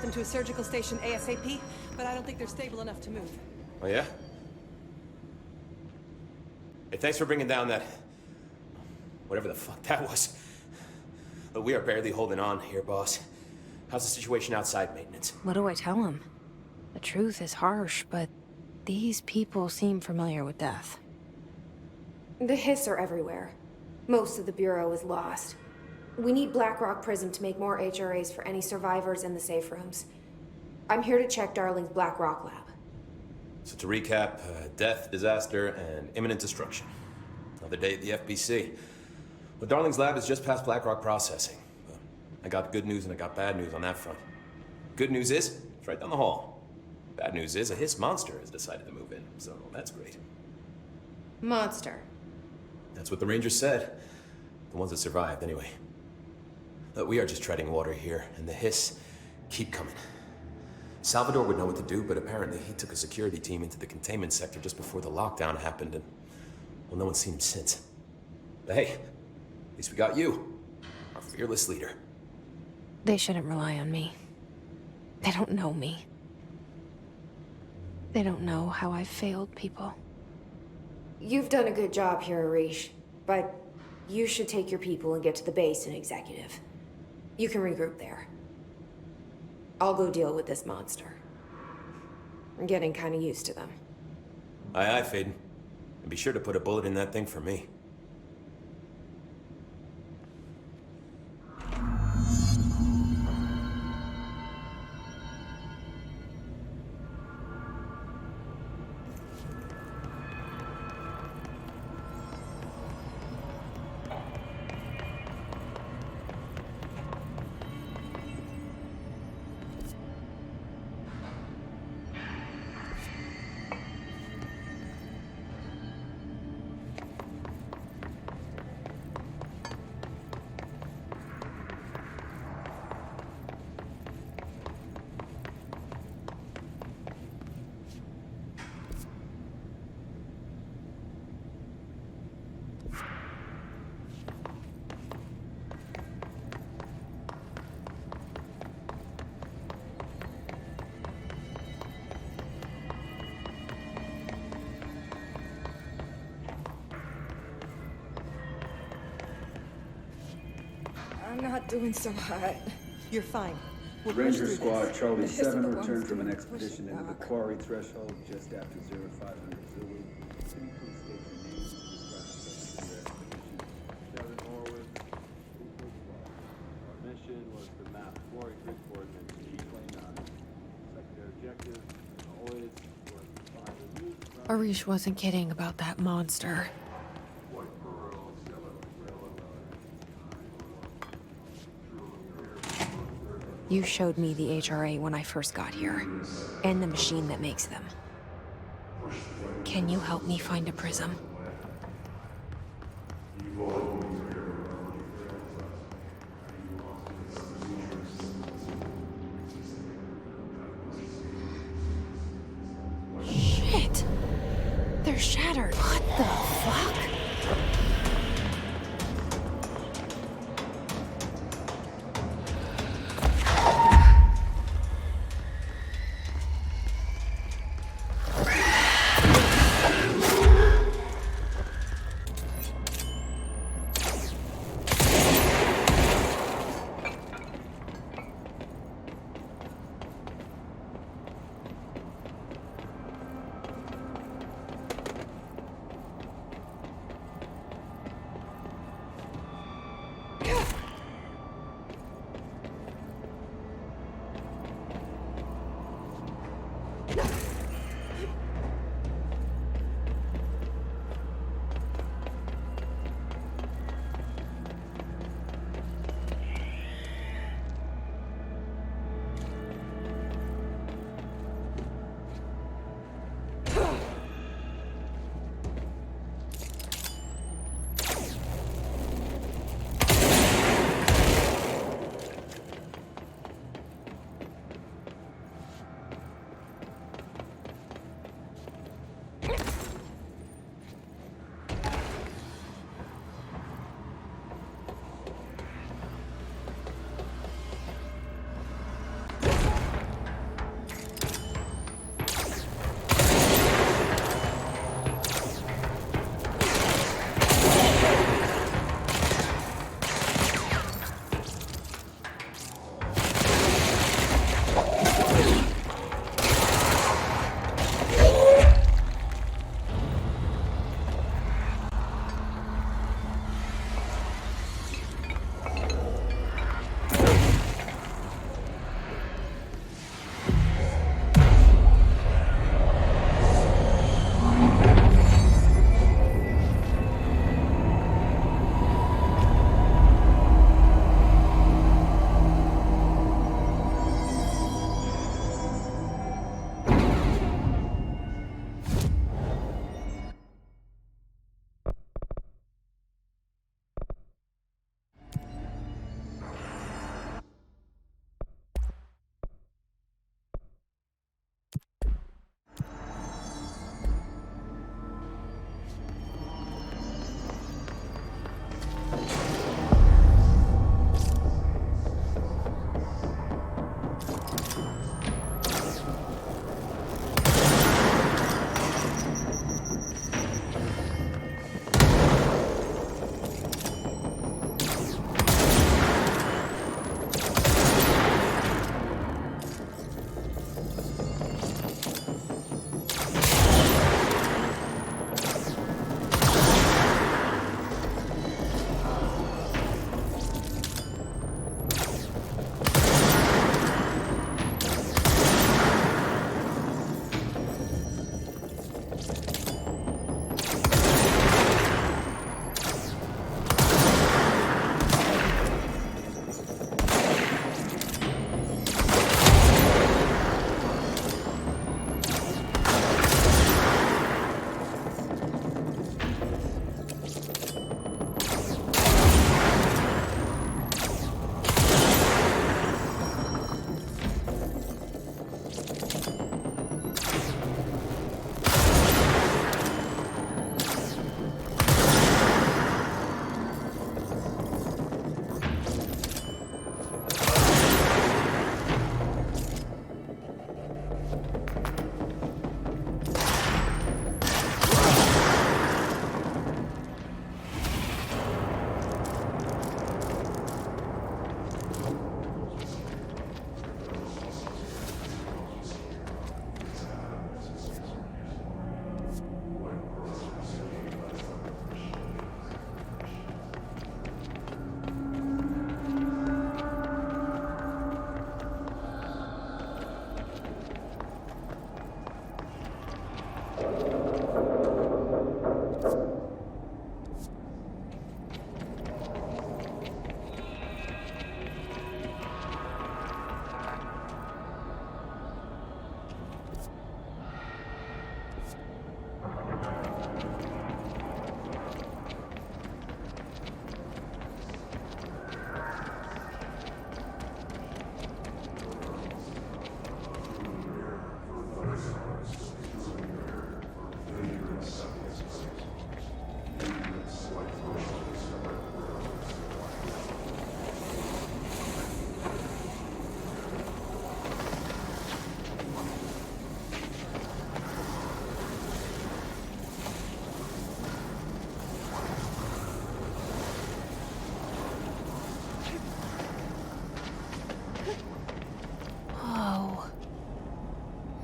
them to a surgical station ASAP, but I don't think they're stable enough to move. Oh, yeah? Hey, thanks for bringing down that... whatever the fuck that was. But we are barely holding on here, boss. How's the situation outside maintenance? What do I tell him? The truth is harsh, but these people seem familiar with death. The hiss are everywhere. Most of the Bureau is lost. We need Blackrock Prism to make more HRAs for any survivors in the safe rooms. I'm here to check Darling's Blackrock lab. So to recap, death, disaster, and imminent destruction. Another day at the FBC. Well, Darling's lab is just past Blackrock processing. I got good news and I got bad news on that front. Good news is, it's right down the hall. Bad news is, a hiss monster has decided to move in, so that's great. Monster. That's what the Rangers said. The ones that survived, anyway. Look, we are just treading water here, and the hiss keep coming. Salvador would know what to do, but apparently he took a security team into the containment sector just before the lockdown happened, and, well, no one's seen him since. But hey, at least we got you, our fearless leader. They shouldn't rely on me. They don't know me. They don't know how I've failed people. You've done a good job here, Arish, but you should take your people and get to the base and executive. You can regroup there. I'll go deal with this monster. I'm getting kind of used to them. Aye, aye, Faden. And be sure to put a bullet in that thing for me. I'm not doing so hot. You're fine. We'll push Ranger through Squad this. Charlie The hiss are 7 the ones returned from an doing the expedition pushing, into the Doc. QUARRY threshold just after 0500 Zulu. Any police station names to describe the expedition. Kevin Horowitz, our mission was to map QUARRY grid coordinates to explain on secondary objective, always was to find a new Arish wasn't kidding about that monster. You showed me the HRA when I first got here, and the machine that makes them. Can you help me find a prism? Shit! They're shattered. What the fuck? What?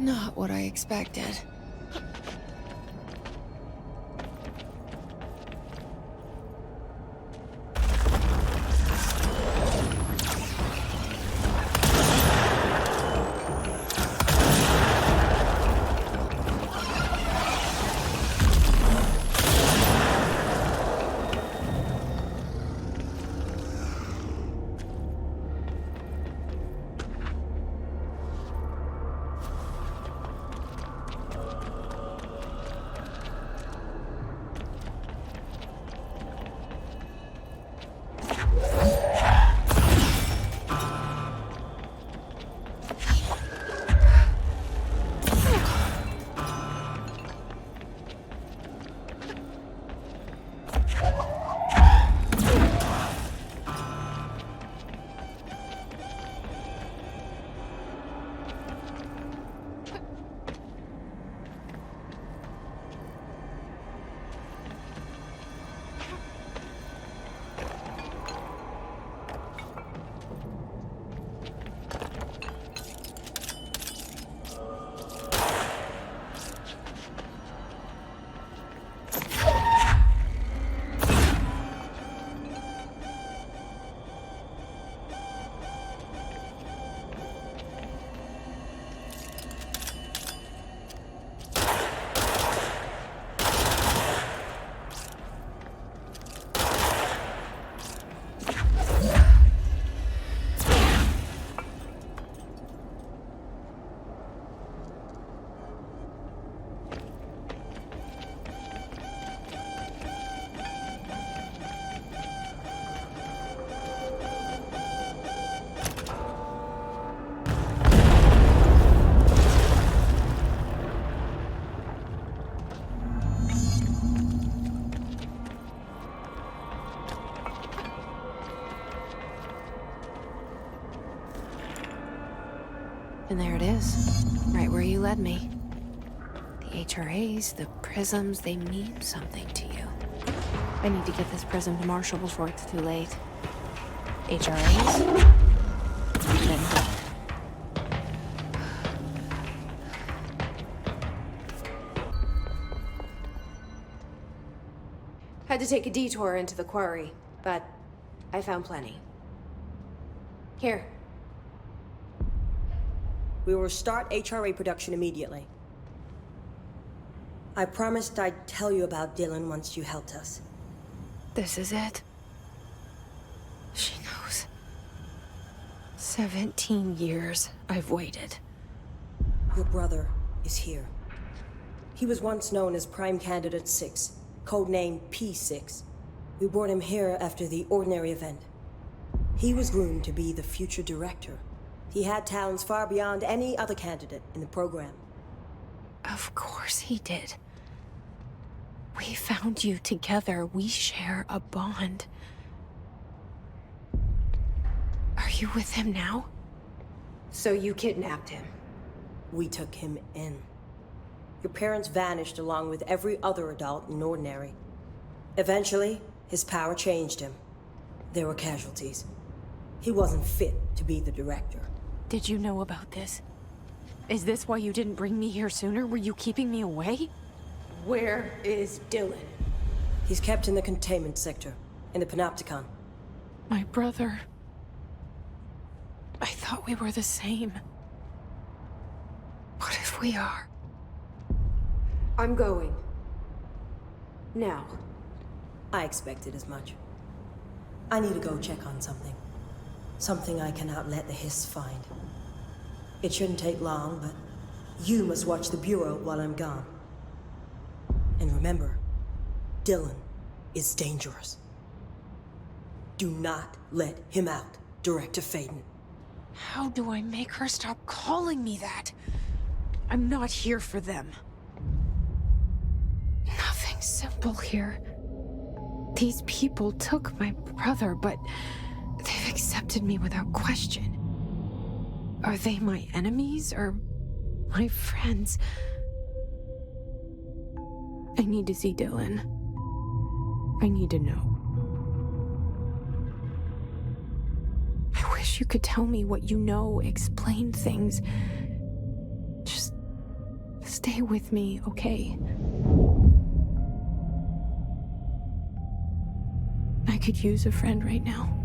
Not what I expected. And there it is, right where you led me. The HRAs, the prisms, they mean something to you. I need to get this prism to Marshall before it's too late. HRAs? Then had to take a detour into the quarry, but I found plenty. Here. We will start HRA production immediately. I promised I'd tell you about Dylan once you helped us. this is it. She knows. 17 years I've waited. Your brother is here. He was once known as Prime Candidate 6, codenamed P6. We brought him here after the ordinary event. He was groomed to be the future director. He had talents far beyond any other candidate in the program. Of course he did. We found you together. We share a bond. Are you with him now? So you kidnapped him? We took him in. Your parents vanished along with every other adult in Ordinary. Eventually, his power changed him. There were casualties. He wasn't fit to be the director. Did you know about this? Is this why you didn't bring me here sooner? Were you keeping me away? Where is Dylan? He's kept in the containment sector, in the Panopticon. My brother. I thought we were the same. What if we are? I'm going. Now. I expected as much. I need to go check on something. Something I cannot let the Hiss find. It shouldn't take long, but you must watch the Bureau while I'm gone. And remember, Dylan is dangerous. Do not let him out, Director Faden. How do I make her stop calling me that? I'm not here for them. Nothing simple here. These people took my brother, but they've accepted me without question. Are they my enemies or my friends? I need to see Dylan. I need to know. I wish you could tell me what you know, explain things. Just stay with me, okay? I could use a friend right now.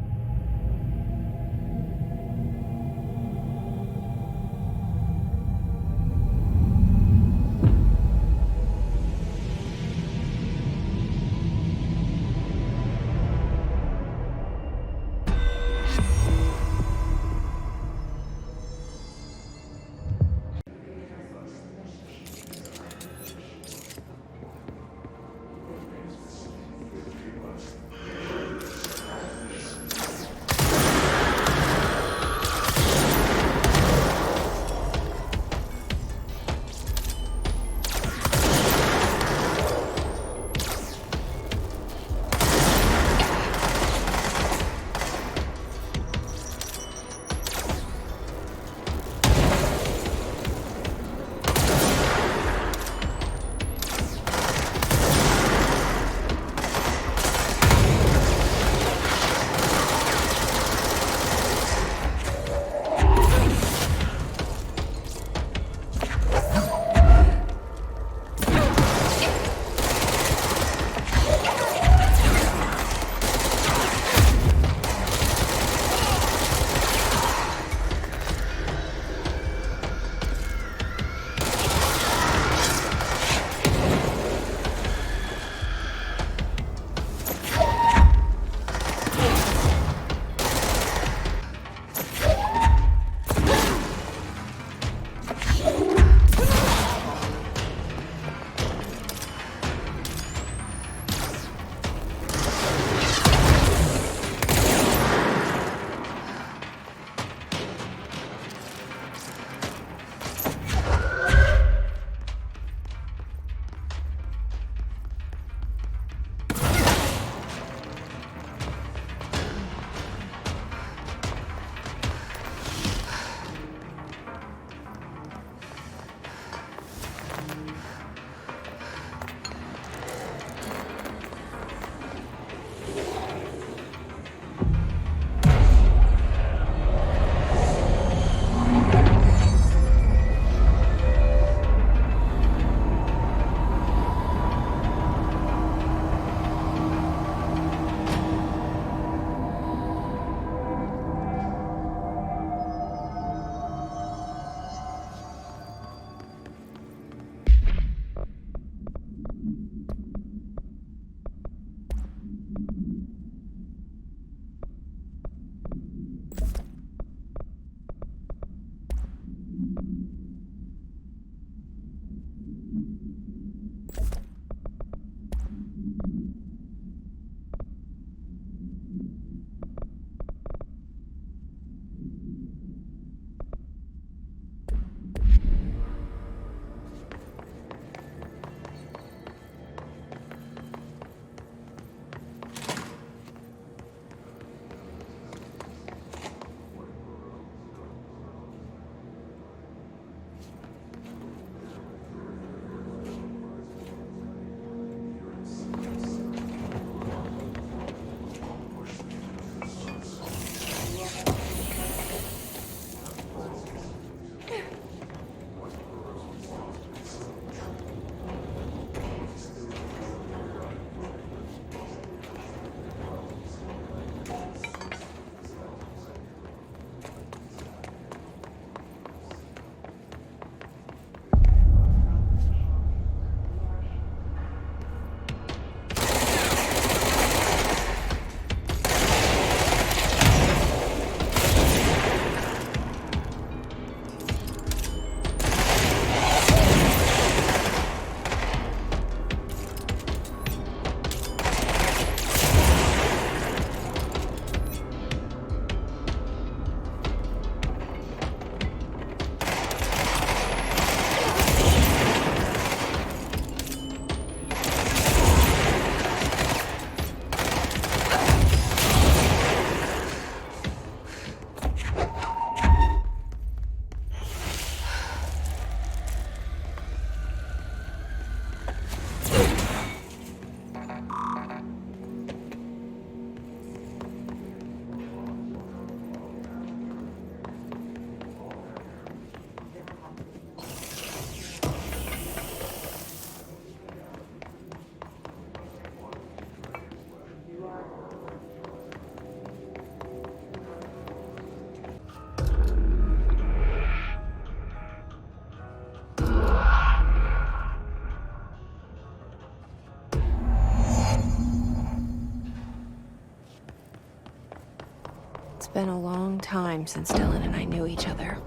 been a long time since Dylan and I knew each other.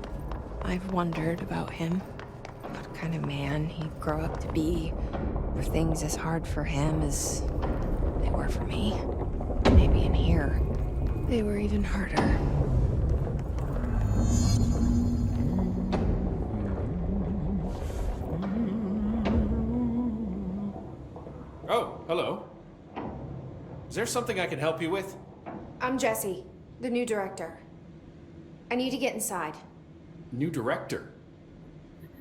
I've wondered about him. What kind of man he'd grow up to be. Were things as hard for him as they were for me? Maybe in here, they were even harder. Oh, hello. Is there something I can help you with? I'm Jessie, the new director. I need to get inside. New director?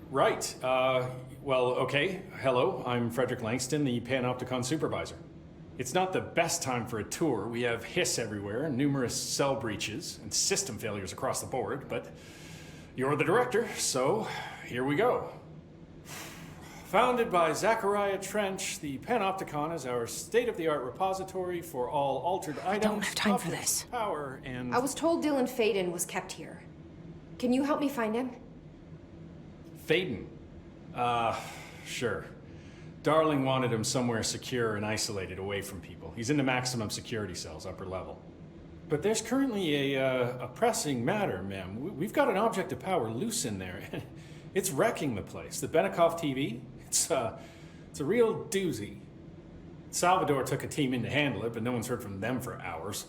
Right. Well, okay. Hello, I'm Frederick Langston, the PANOPTICON supervisor. It's not the best time for a tour. We have hiss everywhere, numerous cell breaches, and system failures across the board, but you're the director, so here we go. Founded by Zachariah Trench, the PANOPTICON is our state-of-the-art repository for all altered items. I don't have time for this. Power and... I was told Dylan Faden was kept here. Can you help me find him? Faden? Sure. Darling wanted him somewhere secure and isolated away from people. He's in the maximum security cells, upper level. But there's currently a pressing matter, ma'am. We've got an object of power loose in there. It's wrecking the place. The Benikoff TV, it's a real doozy. Salvador took a team in to handle it, but no one's heard from them for hours.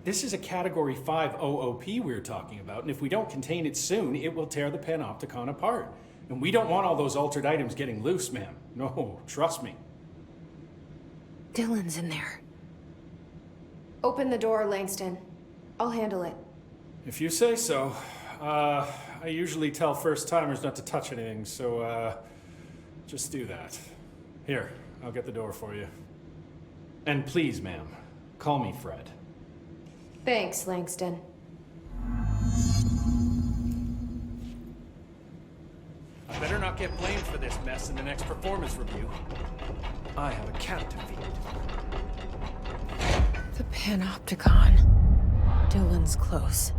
This is a Category 5 OOP we're talking about, and if we don't contain it soon, it will tear the PANOPTICON apart. And we don't want all those altered items getting loose, ma'am. No, trust me. Dylan's in there. Open the door, Langston. I'll handle it. If you say so. I usually tell first-timers not to touch anything, so, just do that. Here, I'll get the door for you. And please, ma'am, call me Fred. Thanks, Langston. I better not get blamed for this mess in the next performance review. I have a cat to feed. The Panopticon. Dylan's close.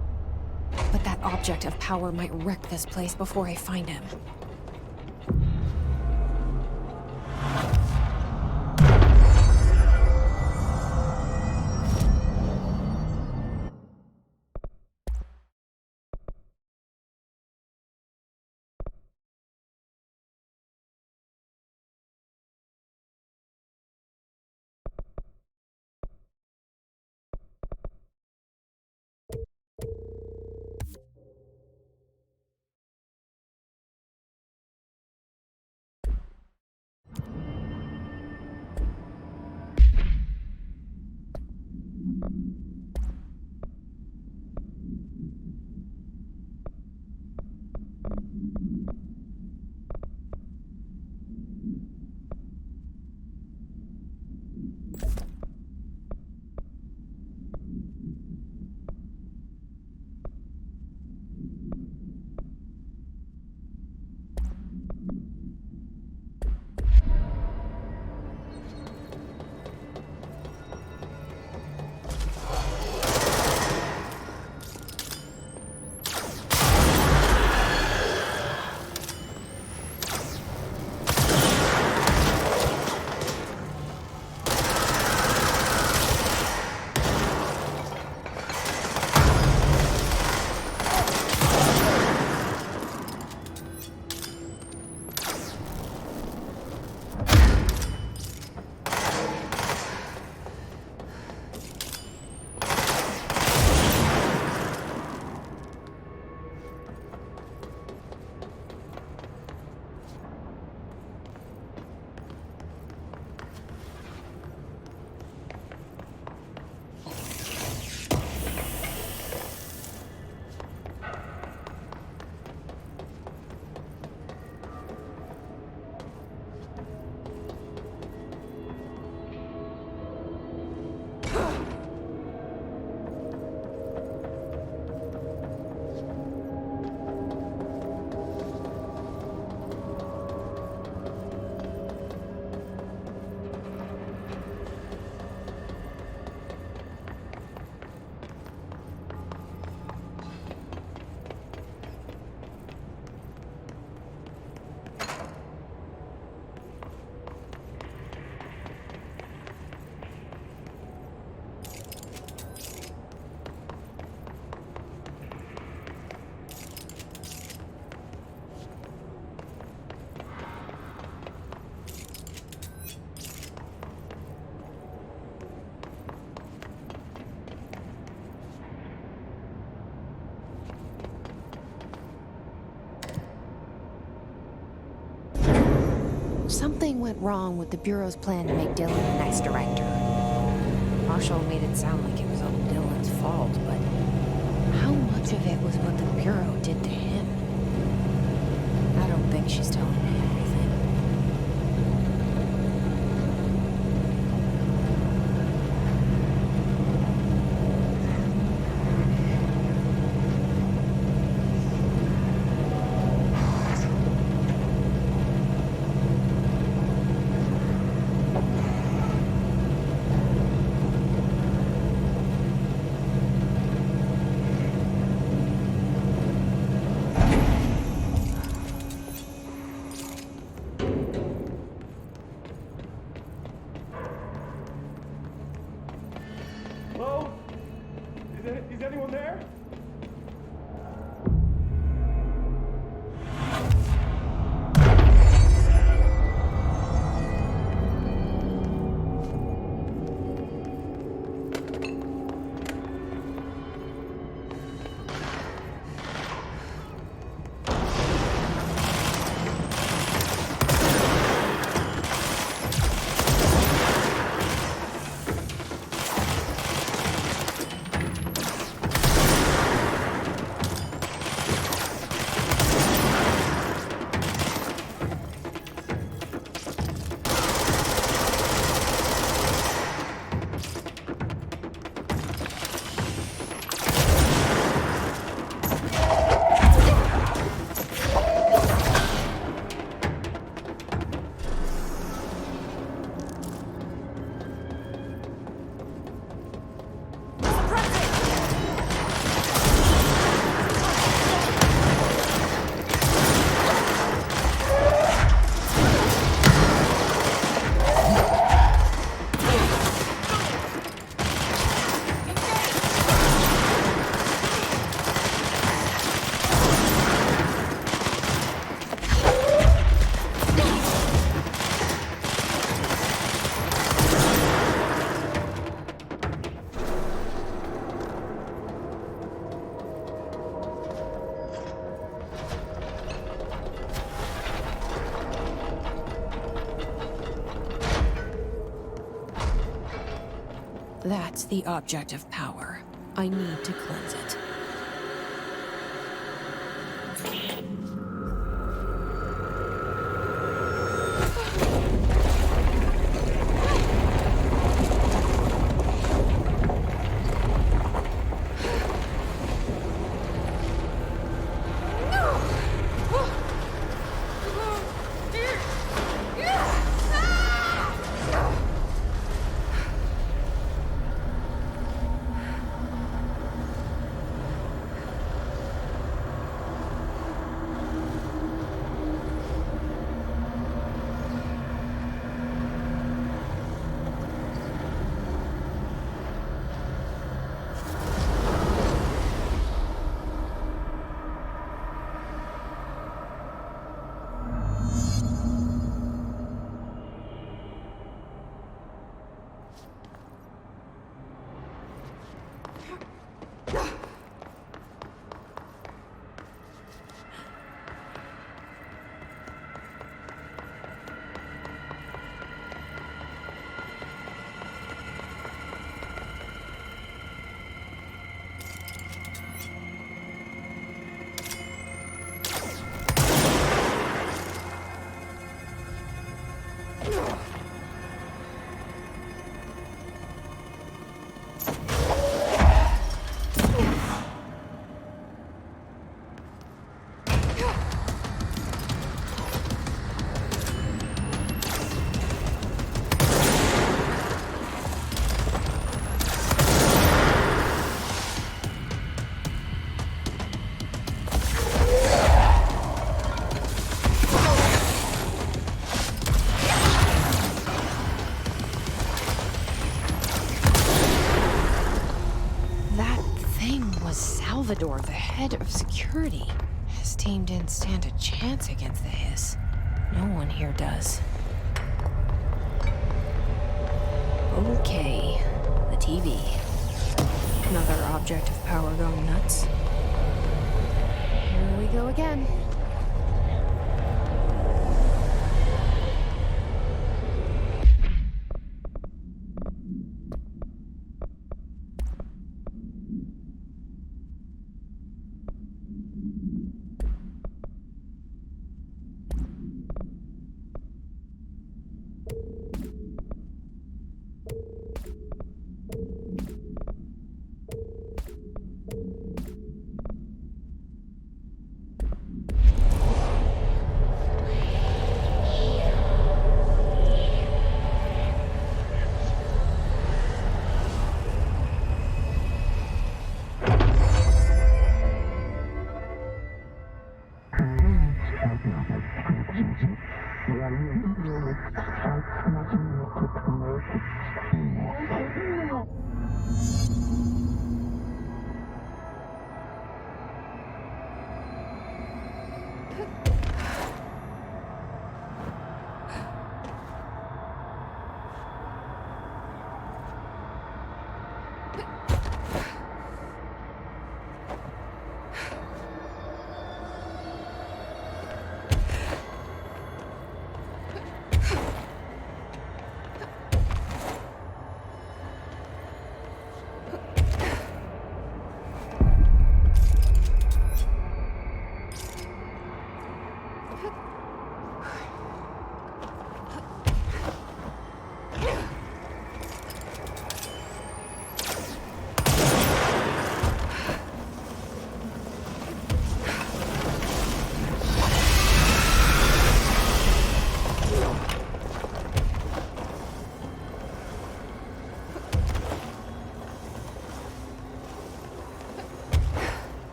But that object of power might wreck this place before I find him. Something went wrong with the Bureau's plan to make Dylan the next director. Marshall made it sound like it was all Dylan's fault, but how much of it was what the Bureau did to him? I don't think she's telling me everything. Hello? Is anyone there? That's the object of power. I need to cleanse it. Salvador, the head of security. His team didn't stand a chance against the Hiss. No one here does. Okay, the TV. Another object of power going nuts. Here we go again.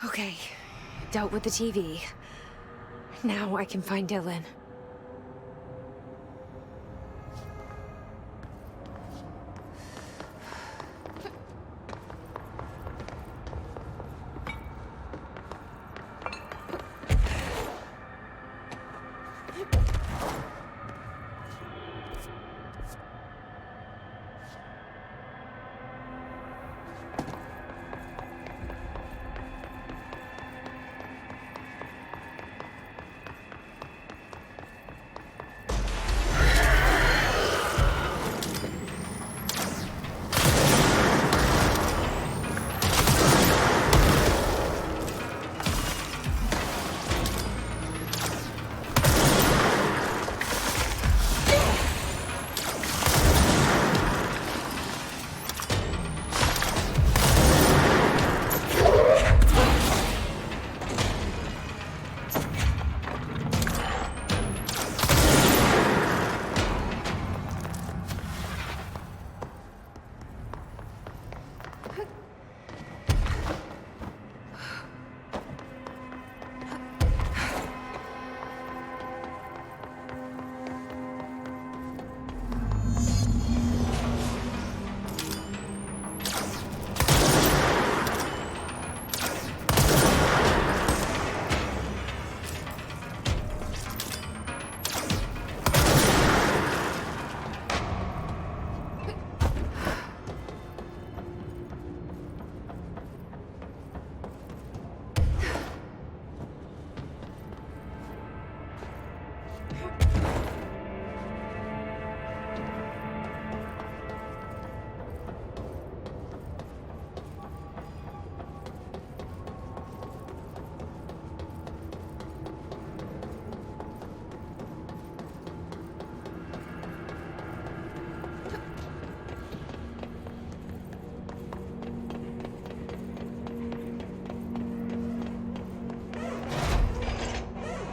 Okay, dealt with the TV. Now I can find Dylan.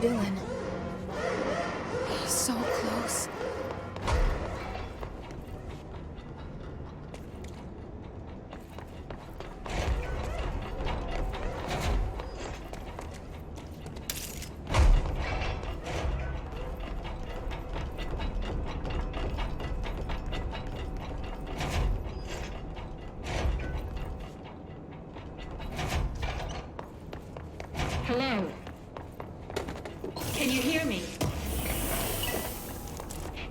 Dylan. He's so close. Hello? Can you hear me?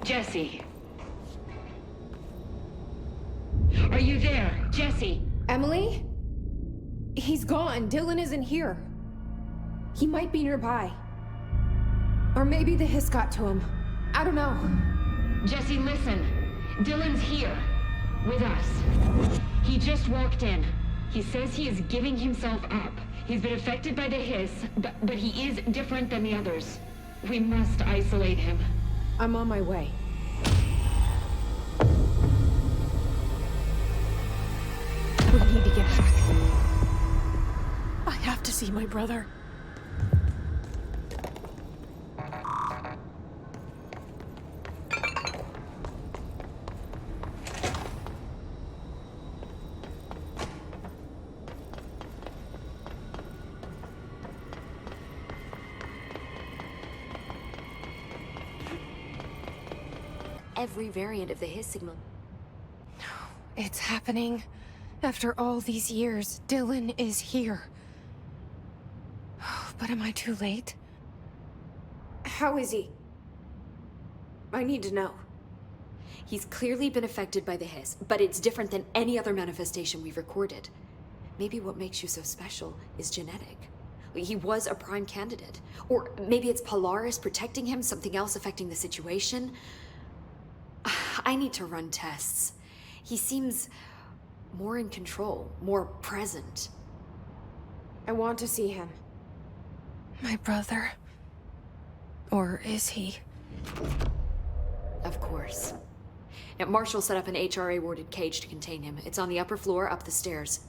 Jesse? Are you there? Jesse? Emily? He's gone. Dylan isn't here. He might be nearby. Or maybe the hiss got to him. I don't know. Jesse, listen. Dylan's here. With us. He just walked in. He says he is giving himself up. He's been affected by the hiss, but he is different than the others. We must isolate him. I'm on my way. We need to get back. I have to see my brother. Every variant of the hiss signal. It's happening. After all these years, Dylan is here. But am I too late? How is he? I need to know. He's clearly been affected by the hiss, but it's different than any other manifestation we've recorded. Maybe what makes you so special is genetic. He was a prime candidate. Or maybe it's Polaris protecting him, something else affecting the situation. I need to run tests. He seems more in control, more present. I want to see him. My brother? Or is he? Of course. Now, Marshall set up an HRA-warded cage to contain him. It's on the upper floor, up the stairs.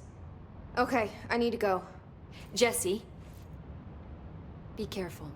Okay, I need to go. Jesse, be careful.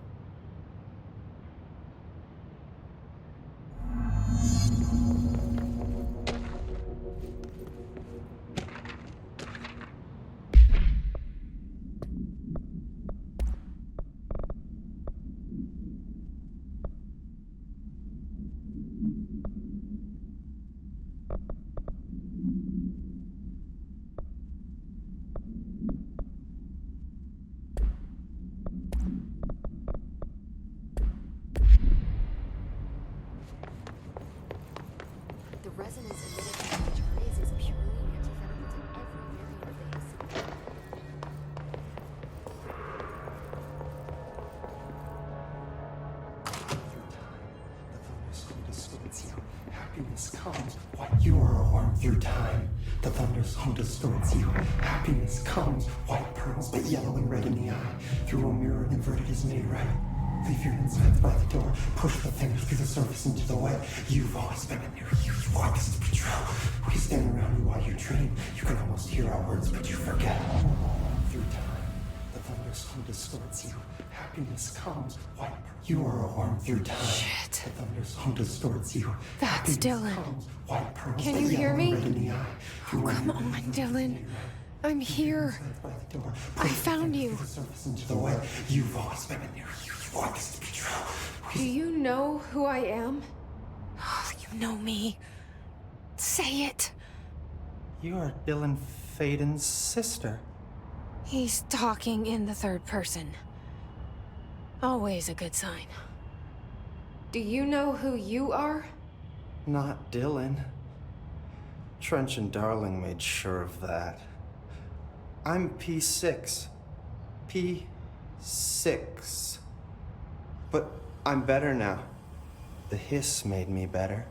The resonance emitted by HRAs is purely antithetical to every variant of the hiss signal. Happiness comes while you are warm through time. The thunderstorm distorts you. Happiness comes, white pearls, but yellow and red in the eye. Through a mirror inverted is made right. Leave your insides by the door. Push the fingers through the surface into the wet. You've always been near you. You want us to patrol. We stand around you while you dream. You can almost hear our words, but you forget. Through time, the thunderstorm distorts you. Happiness comes, white pearls. You are warm through time. Shit. The thunderstorm distorts you. That's Dylan. Can you hear me? Oh, come on, Dylan. I'm here. I found you. You've always been near you. You want us to patrol. Do you know who I am? Oh, you know me. Say it. You are Dylan Faden's sister. He's talking in the third person. Always a good sign. Do you know who you are? Not Dylan. Trench and Darling made sure of that. I'm P6. P6. But I'm better now. The hiss made me better.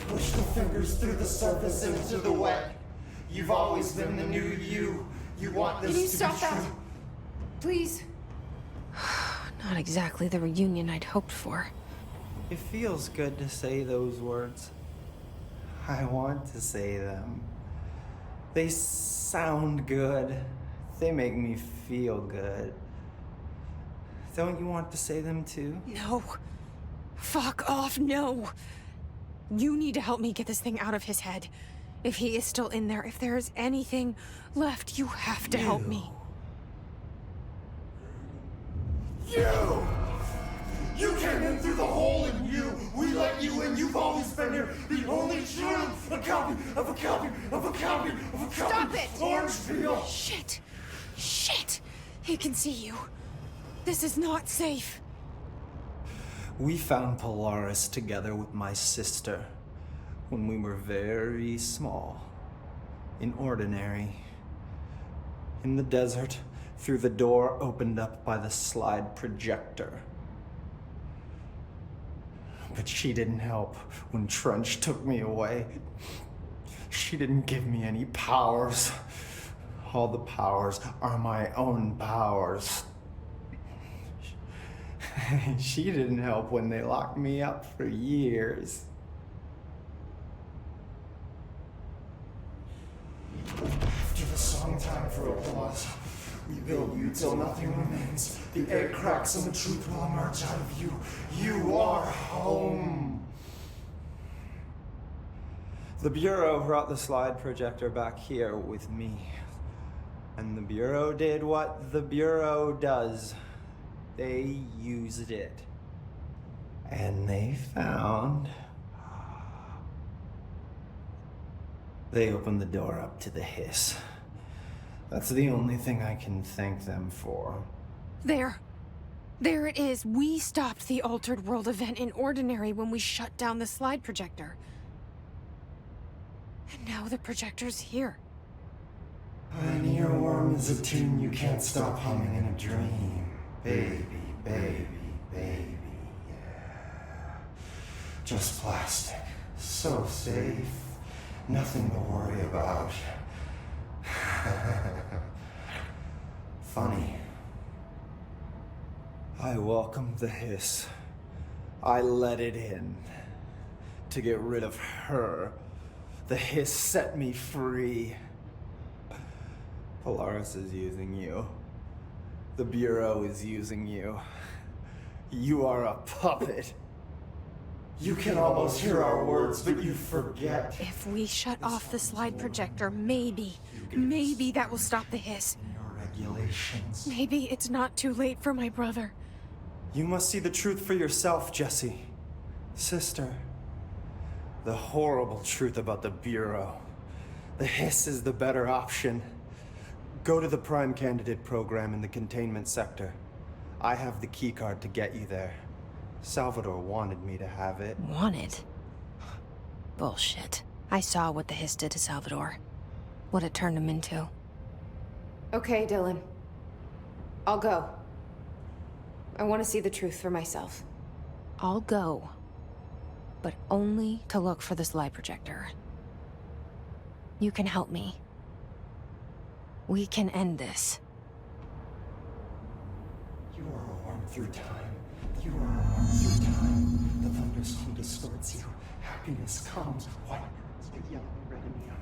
Push the fingers through the surface into the wet. You've always been the new you. You want this Can you to stop be that? true. Please? Not exactly the reunion I'd hoped for. It feels good to say those words. I want to say them. They sound good. They make me feel good. Don't you want to say them too? No. Fuck off, no. You need to help me get this thing out of his head. If he is still in there, if there is anything left, you have to help me. You came in through the hole in you. We let you in. You've always been here. The only truth. A copy of a copy of a copy of a copy. Stop it! Orange peel. Shit. Shit. He can see you. This is not safe. We found Polaris together with my sister when we were very small. In Ordinary. In the desert, through the door opened up by the slide projector. But she didn't help when Trench took me away. She didn't give me any powers. All the powers are my own powers. She didn't help when they locked me up for years. After the song time for applause, we build you till nothing remains. The egg cracks and the truth will emerge out of you. You are home. The Bureau brought the slide projector back here with me. And the Bureau did what the Bureau does. They used it. And they found... They opened the door up to the hiss. That's the only thing I can thank them for. There. There it is. We stopped the Altered World event in Ordinary when we shut down the slide projector. And now the projector's here. An earworm is a tune you can't stop humming in a dream. Baby, baby, baby, yeah. Just plastic. So safe. Nothing to worry about. Funny. I welcomed the hiss. I let it in. To get rid of her. The hiss set me free. Polaris is using you. The Bureau is using you. You are a puppet. You can almost hear our words, but you forget. If we shut off the slide projector, maybe that will stop the hiss. Your regulations. Maybe it's not too late for my brother. You must see the truth for yourself, Jessie. Sister. The horrible truth about the Bureau. The hiss is the better option. Go to the Prime Candidate program in the containment sector. I have the keycard to get you there. Salvador wanted me to have it. Wanted? Bullshit. I saw what the hiss did to Salvador. What it turned him into. Okay, Dylan. I'll go. I want to see the truth for myself. I'll go. But only to look for the slide projector. You can help me. We can end this. You are a worm through time. You are a worm through time. The thunderstorm distorts you. Happiness comes. White pearls, but yellow and red in the eye.